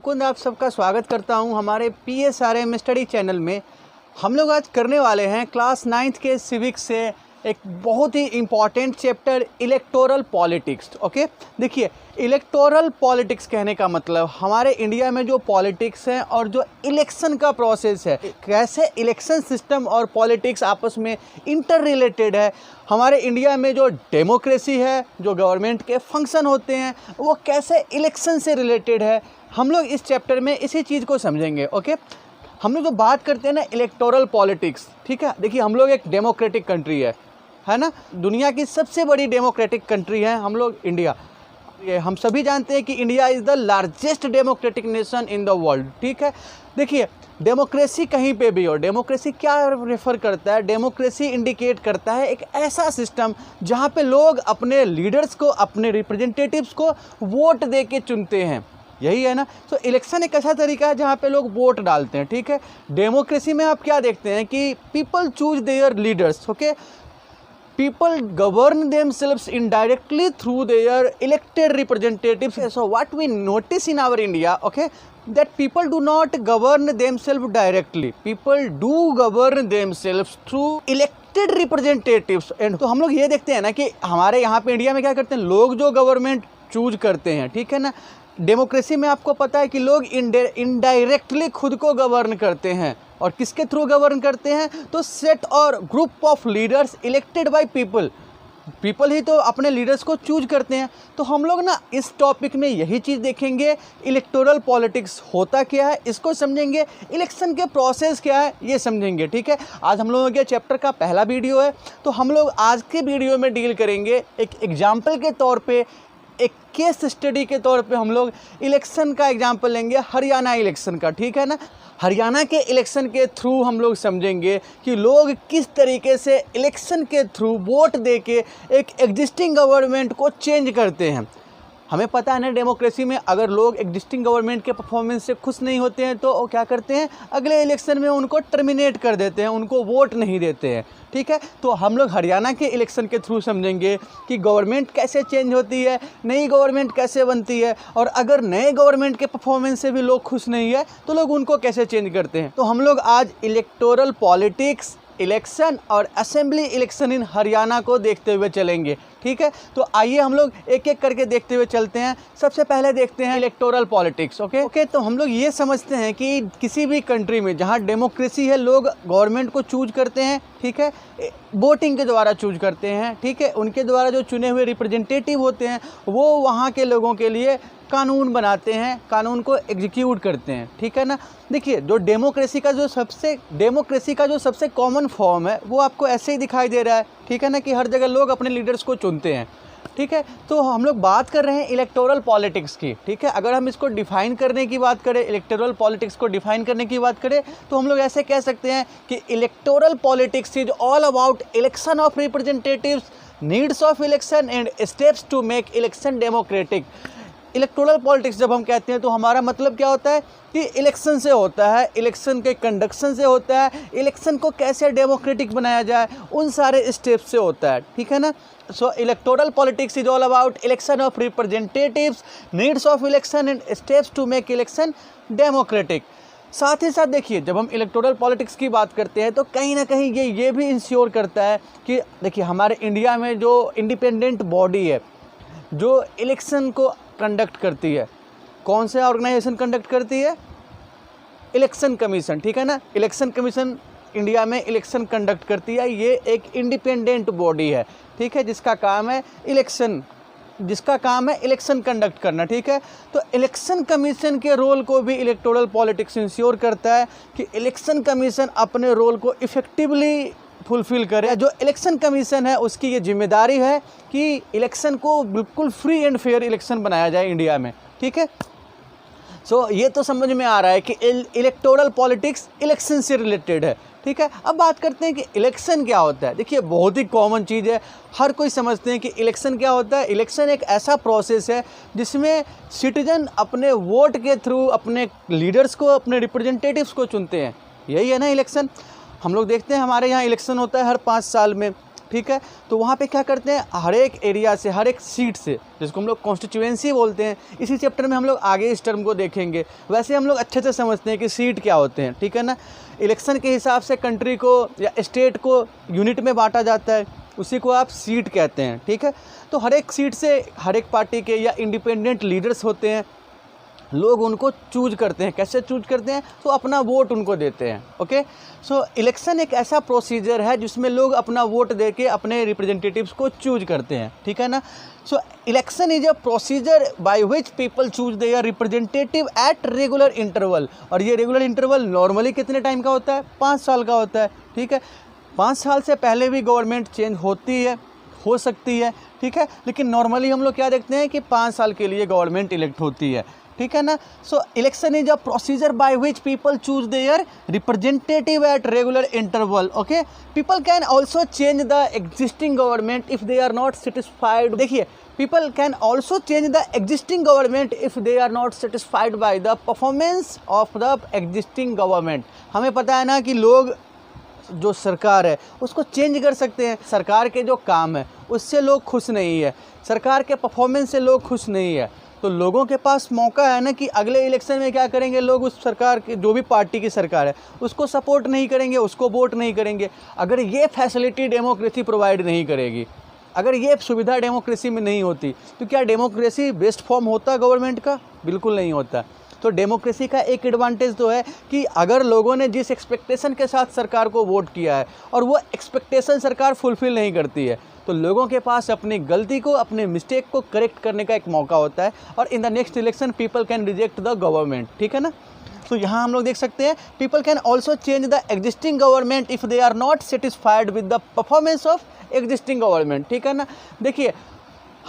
मुकुंद, आप सबका स्वागत करता हूं हमारे PSRM स्टडी चैनल में। हम लोग आज करने वाले हैं क्लास 9th के सिविक्स से एक बहुत ही important chapter electoral politics. Okay, देखिए इलेक्टोरल पॉलिटिक्स कहने का मतलब हमारे इंडिया में जो पॉलिटिक्स है और जो इलेक्शन का प्रोसेस है, कैसे इलेक्शन सिस्टम और पॉलिटिक्स आपस में इंटर रिलेटेड है। हमारे इंडिया में जो डेमोक्रेसी है, जो गवर्नमेंट के फंक्शन होते हैं, वो कैसे इलेक्शन से रिलेटेड है, हम लोग इस चैप्टर में इसी चीज़ को समझेंगे। ओके, हम लोग जो बात करते हैं ना इलेक्टोरल पॉलिटिक्स, ठीक है, देखिए हम लोग एक डेमोक्रेटिक कंट्री है ना, दुनिया की सबसे बड़ी डेमोक्रेटिक कंट्री है हम लोग इंडिया। ये हम सभी जानते हैं कि India is the largest democratic nation in the world. ठीक है, देखिए डेमोक्रेसी कहीं पे भी हो, डेमोक्रेसी क्या रेफ़र करता है, डेमोक्रेसी इंडिकेट करता है एक ऐसा सिस्टम जहाँ पे लोग अपने लीडर्स को, अपने रिप्रेजेंटेटिव्स को वोट दे के चुनते हैं, यही है ना। तो इलेक्शन एक ऐसा तरीका है जहाँ पे लोग वोट डालते हैं। ठीक है, डेमोक्रेसी में आप क्या देखते हैं कि people choose there leaders. Okay, people govern themselves indirectly through their elected representatives. So what we notice in our India, okay, that people do not govern themselves directly, people do govern themselves through elected representatives। and तो हम लोग ये देखते हैं ना कि हमारे यहाँ पे इंडिया में क्या करते हैं, लोग जो गवर्नमेंट चूज करते हैं, ठीक है ना। डेमोक्रेसी में आपको पता है कि लोग इनडायरेक्टली खुद को गवर्न करते हैं, और किसके थ्रू गवर्न करते हैं, तो सेट और group of leaders elected by people, people ही तो अपने लीडर्स को चूज करते हैं। तो हम लोग ना इस टॉपिक में यही चीज़ देखेंगे, इलेक्टोरल पॉलिटिक्स होता क्या है इसको समझेंगे, इलेक्शन के प्रोसेस क्या है ये समझेंगे। ठीक है, आज हम लोगों के चैप्टर का पहला वीडियो है, तो हम लोग आज के वीडियो में डील करेंगे एक एग्जाम्पल के तौर पे, एक केस स्टडी के तौर पे हम लोग इलेक्शन का एग्जाम्पल लेंगे, हरियाणा इलेक्शन का। ठीक है ना, हरियाणा के इलेक्शन के थ्रू हम लोग समझेंगे कि लोग किस तरीके से इलेक्शन के थ्रू वोट दे के एक एग्जिस्टिंग गवर्नमेंट को चेंज करते हैं। हमें पता है ना, डेमोक्रेसी में अगर लोग एग्जिस्टिंग गवर्नमेंट के परफॉर्मेंस से खुश नहीं होते हैं तो वो क्या करते हैं, अगले इलेक्शन में उनको टर्मिनेट कर देते हैं, उनको वोट नहीं देते हैं। ठीक है, तो हम लोग हरियाणा के इलेक्शन के थ्रू समझेंगे कि गवर्नमेंट कैसे चेंज होती है, नई गवर्नमेंट कैसे बनती है, और अगर नए गवर्नमेंट के परफॉर्मेंस से भी लोग खुश नहीं है तो लोग उनको कैसे चेंज करते हैं। तो हम लोग आज इलेक्टोरल पॉलिटिक्स, इलेक्शन और असेंबली इलेक्शन इन हरियाणा को देखते हुए चलेंगे। ठीक है, तो आइए हम लोग एक एक करके देखते हुए चलते हैं। सबसे पहले देखते हैं इलेक्टोरल पॉलिटिक्स। ओके, तो हम लोग ये समझते हैं कि किसी भी कंट्री में जहाँ डेमोक्रेसी है, लोग गवर्नमेंट को चूज करते हैं, ठीक है, वोटिंग के द्वारा चूज करते हैं। ठीक है, उनके द्वारा जो चुने हुए रिप्रेजेंटेटिव होते हैं वो वहाँ के लोगों के लिए कानून बनाते हैं, कानून को एग्जीक्यूट करते हैं। ठीक है ना, देखिए जो डेमोक्रेसी का जो सबसे कॉमन फॉर्म है वो आपको ऐसे ही दिखाई दे रहा है। ठीक है ना, कि हर जगह लोग अपने लीडर्स को चुनते हैं। ठीक है, तो हम लोग बात कर रहे हैं इलेक्टोरल पॉलिटिक्स की। ठीक है, अगर हम इसको डिफाइन करने की बात करें, इलेक्टोरल पॉलिटिक्स को डिफाइन करने की बात करें, तो हम लोग ऐसे कह सकते हैं कि electoral politics is all about election of representatives, needs of election and steps to make election democratic. Electoral politics जब हम कहते हैं तो हमारा मतलब क्या होता है कि इलेक्शन से होता है, इलेक्शन के कंडक्शन से होता है, इलेक्शन को कैसे डेमोक्रेटिक बनाया जाए उन सारे स्टेप्स से होता है। ठीक है ना, so electoral politics is all about election of representatives, needs of election and steps to make election democratic. साथ ही साथ देखिए, जब हम इलेक्टोरल पॉलिटिक्स की बात करते हैं तो कहीं ना कहीं ये भी इंश्योर करता है कि देखिए हमारे इंडिया में जो इंडिपेंडेंट बॉडी है जो इलेक्शन को कंडक्ट करती है, कौन से ऑर्गेनाइजेशन कंडक्ट करती है, इलेक्शन कमीशन। ठीक है ना, इलेक्शन कमीशन इंडिया में इलेक्शन कंडक्ट करती है, ये एक इंडिपेंडेंट बॉडी है। ठीक है, जिसका काम है इलेक्शन कंडक्ट करना। ठीक है, तो इलेक्शन कमीशन के रोल को भी इलेक्टोरल पॉलिटिक्स इंश्योर करता है कि इलेक्शन कमीशन अपने रोल को इफेक्टिवली फुलफिल करे। जो इलेक्शन कमीशन है उसकी ये जिम्मेदारी है कि इलेक्शन को बिल्कुल फ्री एंड फेयर इलेक्शन बनाया जाए इंडिया में। ठीक है, सो ये तो समझ में आ रहा है कि इलेक्टोरल पॉलिटिक्स इलेक्शन से रिलेटेड है। ठीक है, अब बात करते हैं कि इलेक्शन क्या होता है। देखिए बहुत ही कॉमन चीज़ है, हर कोई समझते हैं कि इलेक्शन क्या होता है। इलेक्शन एक ऐसा प्रोसेस है जिसमें सिटीजन अपने वोट के थ्रू अपने लीडर्स को, अपने रिप्रेजेंटेटिव्स को चुनते हैं, यही है ना इलेक्शन। हम लोग देखते हैं हमारे यहाँ इलेक्शन होता है हर 5 साल में, ठीक है। तो वहाँ पे क्या करते हैं, हर एक एरिया से, हर एक सीट से, जिसको हम लोग कॉन्स्टिट्यूएंसी बोलते हैं, इसी चैप्टर में हम लोग आगे इस टर्म को देखेंगे। वैसे हम लोग अच्छे से समझते हैं कि सीट क्या होते हैं, ठीक है ना। इलेक्शन के हिसाब से कंट्री को या स्टेट को यूनिट में बांटा जाता है, उसी को आप सीट कहते हैं, ठीक है। तो हर एक सीट से हर एक पार्टी के या इंडिपेंडेंट लीडर्स होते हैं, लोग उनको चूज करते हैं। कैसे चूज करते हैं, तो अपना वोट उनको देते हैं। ओके, सो इलेक्शन एक ऐसा प्रोसीजर है जिसमें लोग अपना वोट देके अपने रिप्रेजेंटेटिव्स को चूज करते हैं, ठीक है ना। So election is a procedure by which people choose their representative at regular interval. और ये रेगुलर इंटरवल नॉर्मली कितने टाइम का होता है, 5 साल का होता है, ठीक है। 5 साल से पहले भी गवर्नमेंट चेंज होती है, हो सकती है, ठीक है, लेकिन नॉर्मली हम लोग क्या देखते हैं कि 5 साल के लिए गवर्नमेंट इलेक्ट होती है, ठीक है ना। So election is a procedure by which people choose their representative at regular interval. Okay, people can also change the existing government if they are not satisfied. देखिए, people can also change the existing government if they are not satisfied by the performance of the existing government. हमें पता है ना कि लोग जो सरकार है उसको चेंज कर सकते हैं। सरकार के जो काम है उससे लोग खुश नहीं है, सरकार के परफॉर्मेंस से लोग खुश नहीं है, तो लोगों के पास मौका है ना कि अगले इलेक्शन में क्या करेंगे, लोग उस सरकार की, जो भी पार्टी की सरकार है, उसको सपोर्ट नहीं करेंगे, उसको वोट नहीं करेंगे। अगर ये फैसिलिटी डेमोक्रेसी प्रोवाइड नहीं करेगी, अगर ये सुविधा डेमोक्रेसी में नहीं होती, तो क्या डेमोक्रेसी बेस्ट फॉर्म होता गवर्नमेंट का? बिल्कुल नहीं होता। तो डेमोक्रेसी का एक एडवांटेज तो है कि अगर लोगों ने जिस एक्सपेक्टेशन के साथ सरकार को वोट किया है और वो एक्सपेक्टेशन सरकार फुलफिल नहीं करती है, तो लोगों के पास अपनी गलती को, अपने मिस्टेक को करेक्ट करने का एक मौका होता है, और in the next election people can reject the government, ठीक है ना। तो यहाँ हम लोग देख सकते हैं, people can also change the existing government if they are not satisfied with the performance of existing government, ठीक है ना। देखिए,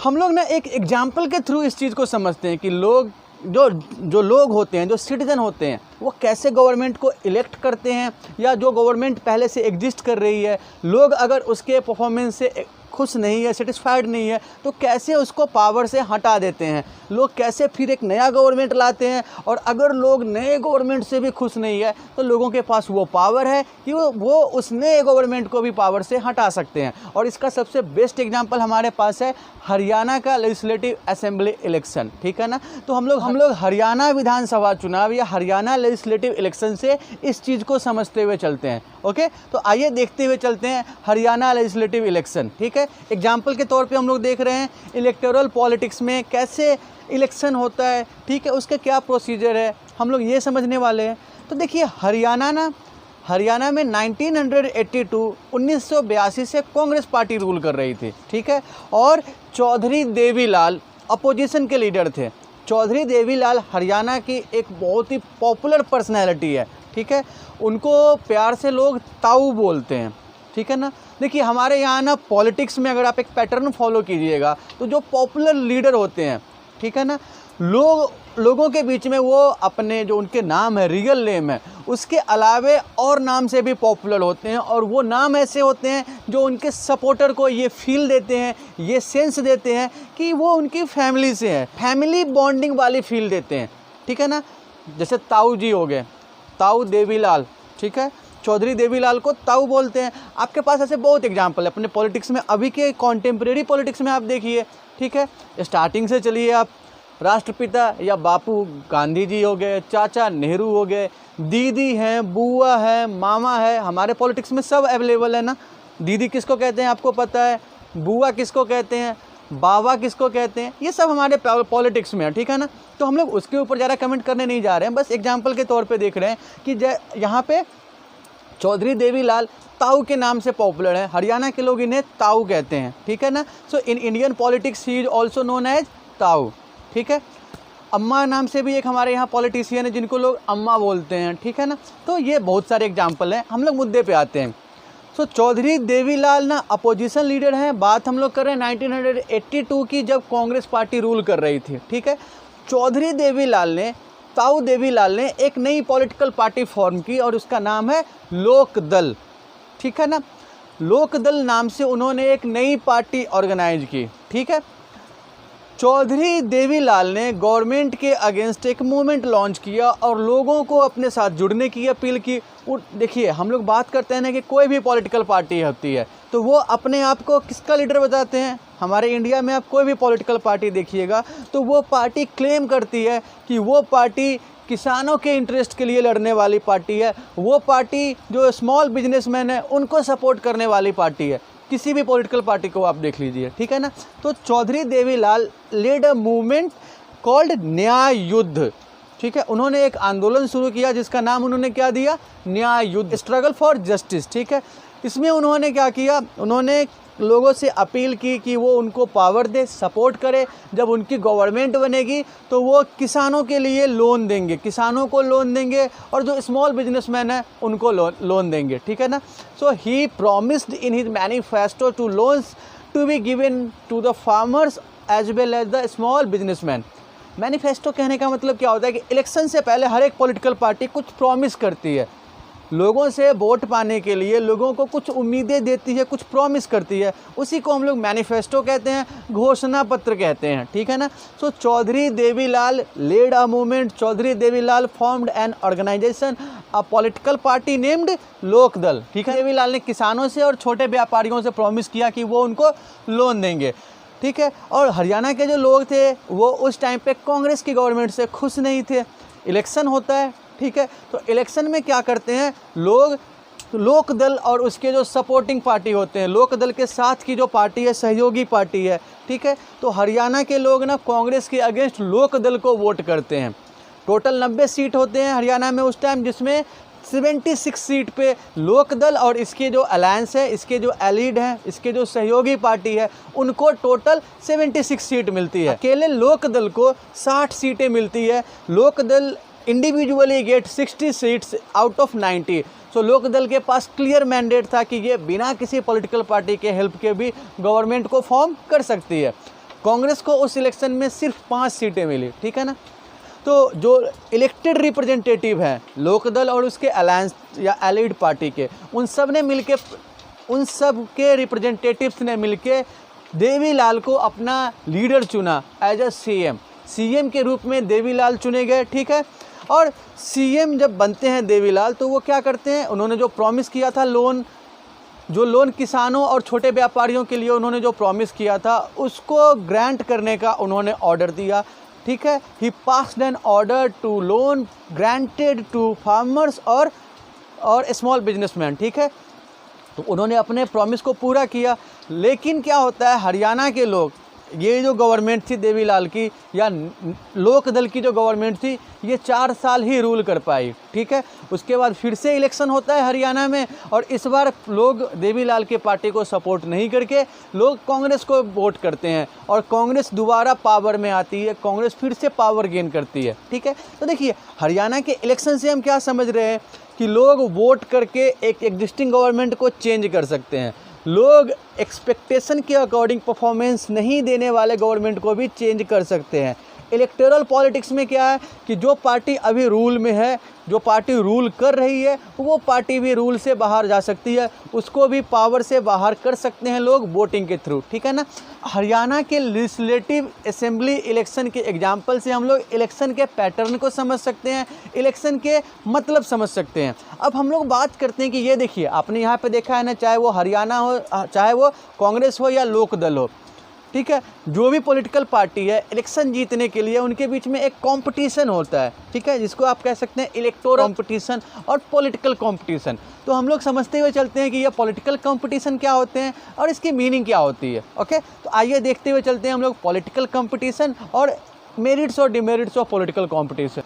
हम लोग ना एक एग्जाम्पल के थ्रू इस चीज़ को समझते हैं कि लोग जो लोग होते हैं, जो सिटीजन होते हैं, वो कैसे गवर्नमेंट को इलेक्ट करते हैं, या जो गवर्नमेंट पहले से एग्जिस्ट कर रही है, लोग अगर उसके परफॉर्मेंस से खुश नहीं है, सेटिस्फाइड नहीं है, तो कैसे उसको पावर से हटा देते हैं, लोग कैसे फिर एक नया गवर्नमेंट लाते हैं। और अगर लोग नए गवर्नमेंट से भी खुश नहीं है, तो लोगों के पास वो पावर है कि वो उस नए गवर्नमेंट को भी पावर से हटा सकते हैं। और इसका सबसे बेस्ट एग्जांपल हमारे पास है हरियाणा का लेजिस्लेटिव असेंबली इलेक्शन, ठीक है ना। तो हम लोग हरियाणा विधानसभा चुनाव या हरियाणा लेजिस्लेटिव इलेक्शन से इस चीज़ को समझते हुए चलते हैं। ओके, तो आइए देखते हुए चलते हैं हरियाणा लेजिस्लेटिव इलेक्शन, ठीक है। एग्जाम्पल के तौर पे हम लोग देख रहे हैं इलेक्टोरल पॉलिटिक्स में कैसे इलेक्शन होता है, ठीक है, उसका क्या प्रोसीजर है, हम लोग ये समझने वाले हैं। तो देखिए, हरियाणा में 1982 से कांग्रेस पार्टी रूल कर रही थी, ठीक है, और चौधरी देवीलाल अपोजिशन के लीडर थे। चौधरी देवीलाल हरियाणा की एक बहुत ही पॉपुलर पर्सनैलिटी है, ठीक है, उनको प्यार से लोग ताऊ बोलते हैं, ठीक है ना। देखिए, हमारे यहाँ ना पॉलिटिक्स में अगर आप एक पैटर्न फॉलो कीजिएगा, तो जो पॉपुलर लीडर होते हैं, ठीक है ना, लोगों के बीच में वो अपने जो उनके नाम है, रियल नेम है, उसके अलावे और नाम से भी पॉपुलर होते हैं। और वो नाम ऐसे होते हैं जो उनके सपोर्टर को ये फील देते हैं, ये सेंस देते हैं कि वो उनकी फैमिली से है, फैमिली बॉन्डिंग वाली फील देते हैं, ठीक है ना। जैसे ताऊ जी हो गए, ताऊ देवीलाल, ठीक है, चौधरी देवीलाल को ताऊ बोलते हैं। आपके पास ऐसे बहुत एग्जाम्पल है अपने पॉलिटिक्स में, अभी के कॉन्टेम्प्रेरी पॉलिटिक्स में आप देखिए, ठीक है। स्टार्टिंग से चलिए आप, राष्ट्रपिता या बापू गांधी जी हो गए, चाचा नेहरू हो गए, दीदी हैं, बुआ है, मामा है, हमारे पॉलिटिक्स में सब अवेलेबल है ना। दीदी किसको कहते हैं आपको पता है, बुआ किसको कहते हैं, बाबा किसको कहते हैं, ये सब हमारे पॉलिटिक्स में है, ठीक है ना। तो हम लोग उसके ऊपर ज़्यादा कमेंट करने नहीं जा रहे हैं, बस एग्जाम्पल के तौर पर देख रहे हैं कि यहाँ पे चौधरी देवीलाल ताऊ के नाम से पॉपुलर है, हरियाणा के लोग इन्हें ताऊ कहते हैं, ठीक है ना। So in Indian politics he is also known as Tau, ठीक है। अम्मा नाम से भी एक हमारे यहाँ पॉलिटिशियन है जिनको लोग अम्मा बोलते हैं, ठीक है ना। तो ये बहुत सारे एग्जाम्पल हैं। हम लोग मुद्दे पे आते हैं। सो चौधरी देवीलाल ना अपोजिशन लीडर हैं। बात हम लोग कर रहे हैं 1982 की, जब कांग्रेस पार्टी रूल कर रही थी, ठीक है। चौधरी ताऊ देवीलाल ने एक नई पॉलिटिकल पार्टी फॉर्म की और उसका नाम है लोकदल, ठीक है ना। लोकदल नाम से उन्होंने एक नई पार्टी ऑर्गेनाइज की, ठीक है। चौधरी देवीलाल ने गवर्नमेंट के अगेंस्ट एक मूवमेंट लॉन्च किया और लोगों को अपने साथ जुड़ने की अपील की। देखिए, हम लोग बात करते हैं ना कि कोई भी पॉलिटिकल पार्टी होती है तो वो अपने आप को किसका लीडर बताते हैं। हमारे इंडिया में आप कोई भी पॉलिटिकल पार्टी देखिएगा तो वो पार्टी क्लेम करती है कि वो पार्टी किसानों के इंटरेस्ट के लिए लड़ने वाली पार्टी है, वो पार्टी जो स्मॉल बिजनेसमैन है उनको सपोर्ट करने वाली पार्टी है। किसी भी पॉलिटिकल पार्टी को आप देख लीजिए, ठीक है ना। तो Chaudhary Devilal led a movement called Nyay Yudh, ठीक है। उन्होंने एक आंदोलन शुरू किया जिसका नाम उन्होंने क्या दिया, न्याय युद्ध, स्ट्रगल फॉर जस्टिस, ठीक है। इसमें उन्होंने क्या किया, उन्होंने लोगों से अपील की कि वो उनको पावर दे, सपोर्ट करे। जब उनकी गवर्नमेंट बनेगी तो वो किसानों के लिए लोन देंगे, किसानों को लोन देंगे और जो स्मॉल बिजनेसमैन है उनको लोन देंगे, ठीक है ना। So he promised in his manifesto to loans to be given to the farmers as well as the small businessman. Manifesto कहने का मतलब क्या होता है कि इलेक्शन से पहले हर एक पॉलिटिकल पार्टी कुछ प्रॉमिस करती है, लोगों से वोट पाने के लिए लोगों को कुछ उम्मीदें देती है, कुछ प्रॉमिस करती है, उसी को हम लोग मैनिफेस्टो कहते हैं, घोषणा पत्र कहते हैं, ठीक है ना। So Chaudhary Devilal led a movement, Chaudhary Devilal formed an organisation, a political party named Lokdal, ठीक है। देवीलाल ने किसानों से और छोटे व्यापारियों से प्रॉमिस किया कि वो उनको लोन देंगे, ठीक है। और हरियाणा के जो लोग थे वो उस टाइम पे कांग्रेस की गवर्नमेंट से खुश नहीं थे। इलेक्शन होता है, ठीक है, तो इलेक्शन में क्या करते हैं लोग, लोकदल और उसके जो सपोर्टिंग पार्टी होते हैं, लोकदल के साथ की जो पार्टी है सहयोगी पार्टी है, ठीक है। तो हरियाणा के लोग ना कांग्रेस के अगेंस्ट लोकदल को वोट करते हैं। टोटल 90 सीट होते हैं हरियाणा में उस टाइम, जिसमें 76 सीट पे लोकदल और इसके जो अलायंस है, इसके जो एलीड हैं, इसके जो सहयोगी पार्टी है, उनको टोटल 76 सीट मिलती है। अकेले लोकदल को 60 सीटें मिलती है। Lok Dal individually get 60 seats out of 90। सो लोकदल के पास क्लियर मैंडेट था कि ये बिना किसी पॉलिटिकल पार्टी के हेल्प के भी गवर्नमेंट को फॉर्म कर सकती है। कांग्रेस को उस इलेक्शन में सिर्फ 5 सीटें मिली, ठीक है ना। तो जो इलेक्टेड रिप्रेजेंटेटिव हैं लोकदल और उसके अलायंस या एलिड पार्टी के, उन सब ने मिलके, उन सब के रिप्रेजेंटेटिव्स ने मिलके देवीलाल को अपना लीडर चुना एज अ सीएम के रूप में देवीलाल चुने गए, ठीक है। और सीएम जब बनते हैं देवीलाल तो वो क्या करते हैं, उन्होंने जो प्रॉमिस किया था लोन किसानों और छोटे व्यापारियों के लिए उन्होंने जो प्रॉमिस किया था उसको ग्रांट करने का उन्होंने ऑर्डर दिया, ठीक है। He passed an order to loan granted to farmers और स्मॉल बिजनेसमैन, ठीक है। तो उन्होंने अपने प्रॉमिस को पूरा किया। लेकिन क्या होता है, हरियाणा के लोग, ये जो गवर्नमेंट थी देवीलाल की या लोकदल की जो गवर्नमेंट थी, ये 4 साल ही रूल कर पाई, ठीक है। उसके बाद फिर से इलेक्शन होता है हरियाणा में और इस बार लोग देवीलाल के पार्टी को सपोर्ट नहीं करके लोग कांग्रेस को वोट करते हैं और कांग्रेस दोबारा पावर में आती है, कांग्रेस फिर से पावर गेन करती है, ठीक है। तो देखिए, हरियाणा के इलेक्शन से हम क्या समझ रहे हैं कि लोग वोट करके एक एग्जिस्टिंग गवर्नमेंट को चेंज कर सकते हैं। लोग एक्सपेक्टेशन के अकॉर्डिंग परफॉर्मेंस नहीं देने वाले गवर्नमेंट को भी चेंज कर सकते हैं। इलेक्टोरल पॉलिटिक्स में क्या है कि जो पार्टी अभी रूल में है, जो पार्टी रूल कर रही है, वो पार्टी भी रूल से बाहर जा सकती है, उसको भी पावर से बाहर कर सकते हैं लोग वोटिंग के थ्रू, ठीक है ना। हरियाणा के लेजिस्लेटिव असेंबली इलेक्शन के एग्जाम्पल से हम लोग इलेक्शन के पैटर्न को समझ सकते हैं, इलेक्शन के मतलब समझ सकते हैं। अब हम लोग बात करते हैं कि ये देखिए, आपने यहाँ पे देखा है ना, चाहे वो हरियाणा हो, चाहे वो कांग्रेस हो या लोकदल हो, ठीक है, जो भी पॉलिटिकल पार्टी है इलेक्शन जीतने के लिए उनके बीच में एक कंपटीशन होता है, ठीक है, जिसको आप कह सकते हैं इलेक्टोरल कंपटीशन और पॉलिटिकल कंपटीशन। तो हम लोग समझते हुए चलते हैं कि ये पॉलिटिकल कंपटीशन क्या होते हैं और इसकी मीनिंग क्या होती है, ओके। तो आइए देखते हुए चलते हैं हम लोग पॉलिटिकल कंपटीशन और मेरिट्स और डिमेरिट्स ऑफ पॉलिटिकल कंपटीशन।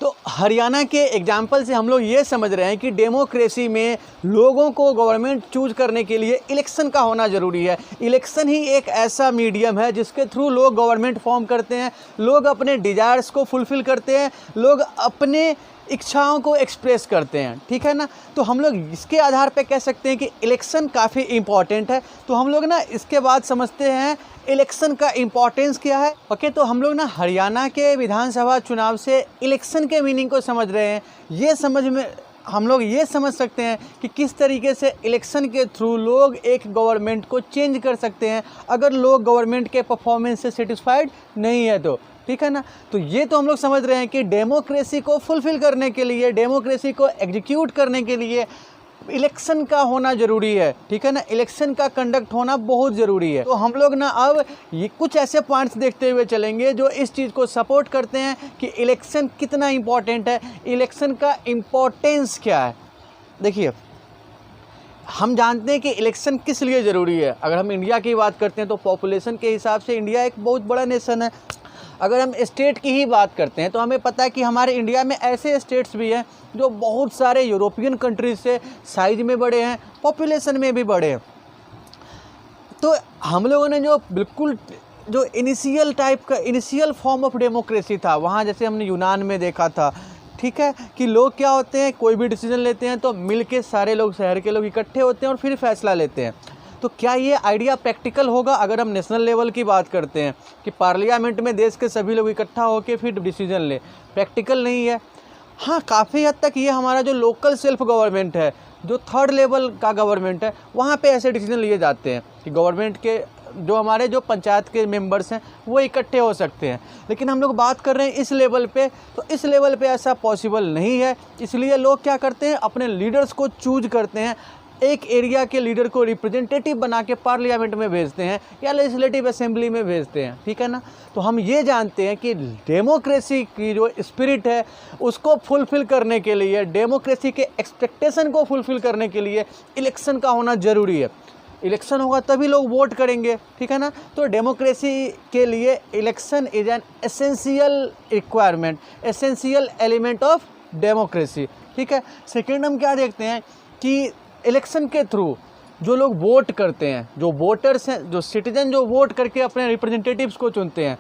तो हरियाणा के एग्जाम्पल से हम लोग ये समझ रहे हैं कि डेमोक्रेसी में लोगों को गवर्नमेंट चूज करने के लिए इलेक्शन का होना ज़रूरी है। इलेक्शन ही एक ऐसा मीडियम है जिसके थ्रू लोग गवर्नमेंट फॉर्म करते हैं, लोग अपने डिज़ायर्स को फुलफ़िल करते हैं, लोग अपने इच्छाओं को एक्सप्रेस करते हैं, ठीक है ना। तो हम लोग इसके आधार पे कह सकते हैं कि इलेक्शन काफ़ी इम्पॉर्टेंट है। तो हम लोग ना इसके बाद समझते हैं इलेक्शन का इम्पॉर्टेंस क्या है, ओके। तो हम लोग ना हरियाणा के विधानसभा चुनाव से इलेक्शन के मीनिंग को समझ रहे हैं। ये समझ में हम लोग ये समझ सकते हैं कि किस तरीके से इलेक्शन के थ्रू लोग एक गवर्नमेंट को चेंज कर सकते हैं अगर लोग गवर्नमेंट के परफॉर्मेंस से सेटिस्फाइड नहीं है तो, ठीक है ना। तो ये तो हम लोग समझ रहे हैं कि डेमोक्रेसी को फुलफ़िल करने के लिए, डेमोक्रेसी को एग्जीक्यूट करने के लिए इलेक्शन का होना ज़रूरी है, ठीक है ना। इलेक्शन का कंडक्ट होना बहुत ज़रूरी है। तो हम लोग ना अब ये कुछ ऐसे पॉइंट्स देखते हुए चलेंगे जो इस चीज़ को सपोर्ट करते हैं कि इलेक्शन कितना इम्पॉर्टेंट है, इलेक्शन का इम्पोर्टेंस क्या है। देखिए, हम जानते हैं कि इलेक्शन किस लिए ज़रूरी है। अगर हम इंडिया की बात करते हैं तो पॉपुलेशन के हिसाब से इंडिया एक बहुत बड़ा नेशन है। अगर हम स्टेट की ही बात करते हैं तो हमें पता है कि हमारे इंडिया में ऐसे स्टेट्स भी हैं जो बहुत सारे यूरोपियन कंट्रीज से साइज में बड़े हैं, पॉपुलेशन में भी बड़े हैं। तो हम लोगों ने जो बिल्कुल जो इनिशियल फॉर्म ऑफ डेमोक्रेसी था वहाँ, जैसे हमने यूनान में देखा था, ठीक है, कि लोग क्या होते हैं, कोई भी डिसीजन लेते हैं तो मिल के सारे लोग, शहर के लोग इकट्ठे होते हैं और फिर फैसला लेते हैं। तो क्या ये आइडिया प्रैक्टिकल होगा अगर हम नेशनल लेवल की बात करते हैं कि पार्लियामेंट में देश के सभी लोग इकट्ठा होकर फिर डिसीजन ले? प्रैक्टिकल नहीं है। हाँ, काफ़ी हद तक ये हमारा जो लोकल सेल्फ गवर्नमेंट है, जो थर्ड लेवल का गवर्नमेंट है, वहाँ पे ऐसे डिसीजन लिए जाते हैं कि गवर्नमेंट के जो हमारे जो पंचायत के मेंबर्स हैं वो इकट्ठे हो सकते हैं। लेकिन हम लोग बात कर रहे हैं इस लेवल पे, तो इस लेवल पे ऐसा पॉसिबल नहीं है। इसलिए लोग क्या करते हैं, अपने लीडर्स को चूज करते हैं, एक एरिया के लीडर को रिप्रेजेंटेटिव बना के पार्लियामेंट में भेजते हैं या लेजिस्लेटिव असेंबली में भेजते हैं, ठीक है ना। तो हम ये जानते हैं कि डेमोक्रेसी की जो स्पिरिट है उसको फुलफ़िल करने के लिए, डेमोक्रेसी के एक्सपेक्टेशन को फुलफ़िल करने के लिए इलेक्शन का होना ज़रूरी है। इलेक्शन होगा तभी लोग वोट करेंगे, ठीक है ना। तो डेमोक्रेसी के लिए election is an essential requirement, essential element of democracy, ठीक है। सेकेंड हम क्या देखते हैं कि इलेक्शन के थ्रू जो लोग वोट करते हैं, जो वोटर्स हैं, जो सिटीजन जो वोट करके अपने रिप्रेजेंटेटिव्स को चुनते हैं,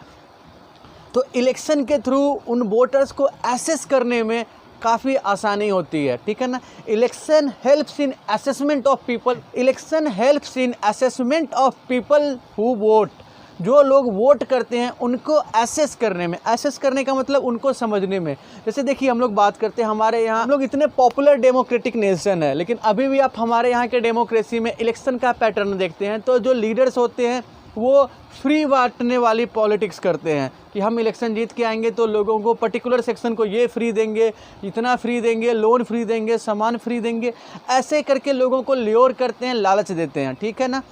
तो इलेक्शन के थ्रू उन वोटर्स को एसेस करने में काफ़ी आसानी होती है, ठीक है ना। Election helps in assessment of people, election helps in assessment of people who vote. जो लोग वोट करते हैं उनको एसेस करने में, एसेस करने का मतलब उनको समझने में। जैसे देखिए, हम लोग बात करते हैं हमारे यहाँ, हम लोग इतने पॉपुलर डेमोक्रेटिक नेशन है, लेकिन अभी भी आप हमारे यहाँ के डेमोक्रेसी में इलेक्शन का पैटर्न देखते हैं तो जो लीडर्स होते हैं वो फ्री बांटने वाली पॉलिटिक्स करते हैं कि हम इलेक्शन जीत के आएंगे तो लोगों को, पर्टिकुलर सेक्शन को ये फ्री देंगे, इतना फ्री देंगे, लोन फ्री देंगे, सामान फ्री देंगे, ऐसे करके लोगों को ल्योर करते हैं, लालच देते हैं, ठीक है ना।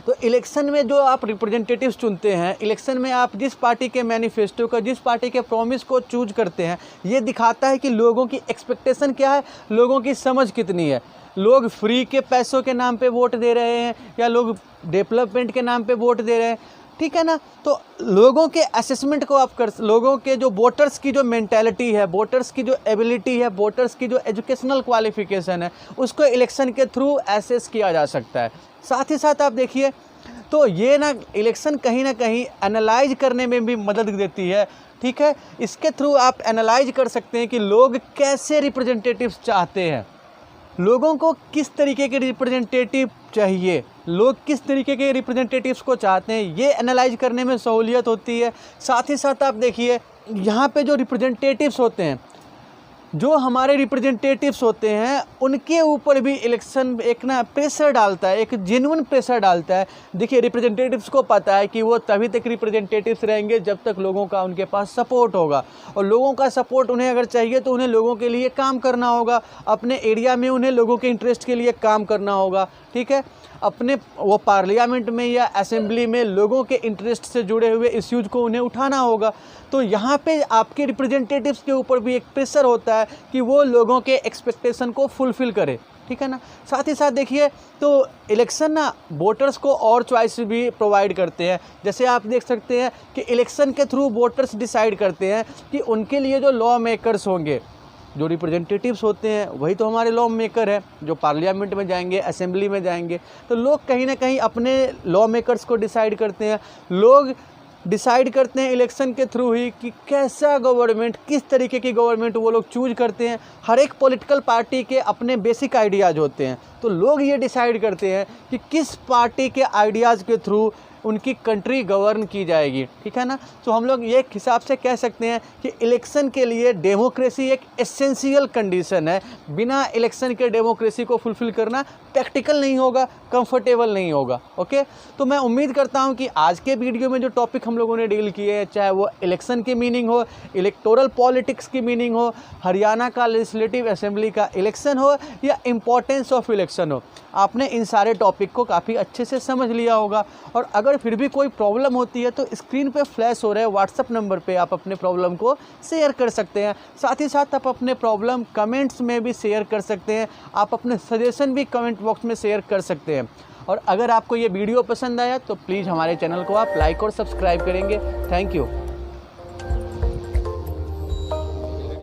तो इलेक्शन में जो आप रिप्रेजेंटेटिव्स चुनते हैं, इलेक्शन में आप जिस पार्टी के मैनिफेस्टो का, जिस पार्टी के प्रॉमिस को चूज करते हैं, ये दिखाता है कि लोगों की एक्सपेक्टेशन क्या है, लोगों की समझ कितनी है। लोग फ्री के पैसों के नाम पे वोट दे रहे हैं या लोग डेवलपमेंट के नाम पे वोट दे रहे हैं, ठीक है ना। तो लोगों के असेसमेंट को आप कर, लोगों के जो वोटर्स की जो मेंटालिटी है, वोटर्स की जो एबिलिटी है, वोटर्स की जो एजुकेशनल क्वालिफिकेशन है, उसको इलेक्शन के थ्रू एसेस किया जा सकता है। साथ ही साथ आप देखिए तो ये ना इलेक्शन कहीं ना कहीं एनालाइज करने में भी मदद देती है, ठीक है। इसके थ्रू आप एनालाइज कर सकते हैं कि लोग कैसे रिप्रेजेंटेटिव्स चाहते हैं, लोगों को किस तरीके के रिप्रेजेंटेटिव चाहिए, लोग किस तरीके के रिप्रेजेंटेटिव्स को चाहते हैं, ये एनालाइज करने में सहूलियत होती है। साथ ही साथ आप देखिए यहाँ पे जो रिप्रेजेंटेटिव्स होते हैं, जो हमारे रिप्रेजेंटेटिव्स होते हैं, उनके ऊपर भी इलेक्शन एक ना प्रेशर डालता है, एक जेन्युइन प्रेशर डालता है। देखिए, रिप्रेजेंटेटिव्स को पता है कि वो तभी तक रिप्रेजेंटेटिव्स रहेंगे जब तक लोगों का उनके पास सपोर्ट होगा, और लोगों का सपोर्ट उन्हें अगर चाहिए तो उन्हें लोगों के लिए काम करना होगा, अपने एरिया में उन्हें लोगों के इंटरेस्ट के लिए काम करना होगा, ठीक है। अपने वो पार्लियामेंट में या असेंबली में लोगों के इंटरेस्ट से जुड़े हुए इश्यूज को उन्हें उठाना होगा। तो यहाँ पे आपके रिप्रेजेंटेटिव्स के ऊपर भी एक प्रेशर होता है कि वो लोगों के एक्सपेक्टेशन को फुलफ़िल करे, ठीक है ना। साथ ही साथ देखिए तो इलेक्शन ना वोटर्स को और चॉइस भी प्रोवाइड करते हैं। जैसे आप देख सकते हैं कि इलेक्शन के थ्रू वोटर्स डिसाइड करते हैं कि उनके लिए जो लॉ मेकर्स होंगे, जो रिप्रेजेंटेटिव्स होते हैं वही तो हमारे लॉ मेकर है, जो पार्लियामेंट में जाएंगे, असेंबली में जाएंगे। तो लोग कहीं ना कहीं अपने लॉ मेकर्स को डिसाइड करते हैं। लोग डिसाइड करते हैं इलेक्शन के थ्रू ही कि कैसा गवर्नमेंट, किस तरीके की गवर्नमेंट वो लोग चूज करते हैं। हर एक पॉलिटिकल पार्टी के अपने बेसिक आइडियाज़ होते हैं, तो लोग ये डिसाइड करते हैं कि किस पार्टी के आइडियाज़ के थ्रू उनकी कंट्री गवर्न की जाएगी, ठीक है ना। तो हम लोग ये एक हिसाब से कह सकते हैं कि इलेक्शन के लिए डेमोक्रेसी एक एसेंशियल कंडीशन है। बिना इलेक्शन के डेमोक्रेसी को फुलफ़िल करना प्रैक्टिकल नहीं होगा, कंफर्टेबल नहीं होगा। ओके, तो मैं उम्मीद करता हूं कि आज के वीडियो में जो टॉपिक हम लोगों ने डील किए हैं, चाहे वो इलेक्शन की मीनिंग हो, इलेक्टोरल पॉलिटिक्स की मीनिंग हो, हरियाणा का लेजिस्लेटिव असेंबली का इलेक्शन हो या इम्पोर्टेंस ऑफ इलेक्शन हो, आपने इन सारे टॉपिक को काफ़ी अच्छे से समझ लिया होगा। और अगर फिर भी कोई प्रॉब्लम होती है तो स्क्रीन पे फ्लैश हो रहे व्हाट्सएप नंबर पे आप अपने प्रॉब्लम को शेयर कर सकते हैं। साथ ही साथ आप अपने प्रॉब्लम कमेंट्स में भी शेयर कर सकते हैं, आप अपने सजेशन भी कमेंट बॉक्स में शेयर कर सकते हैं। और अगर आपको ये वीडियो पसंद आया तो प्लीज़ हमारे चैनल को आप लाइक और सब्सक्राइब करेंगे। Thank you.